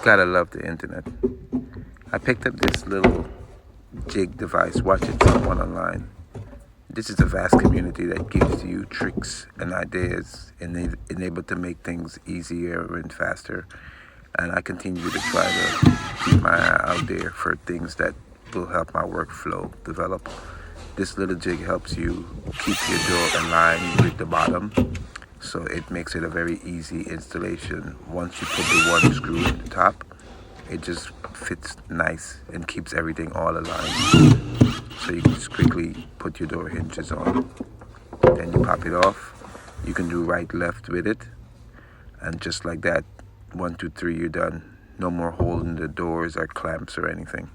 Gotta love the internet. I picked up this little jig device watching someone online. This is a vast community that gives you tricks and ideas and able to make things easier and faster. And I continue to try to keep my eye out there for things that will help my workflow develop. This little jig helps you keep your door aligned with the bottom, so it makes it a very easy installation. Once you put the one screw in the top, it just fits nice and keeps everything all aligned. So you can just quickly put your door hinges on. Then you pop it off. You can do right, left with it. And just like that, 1, 2, 3, you're done. No more holding the doors or clamps or anything.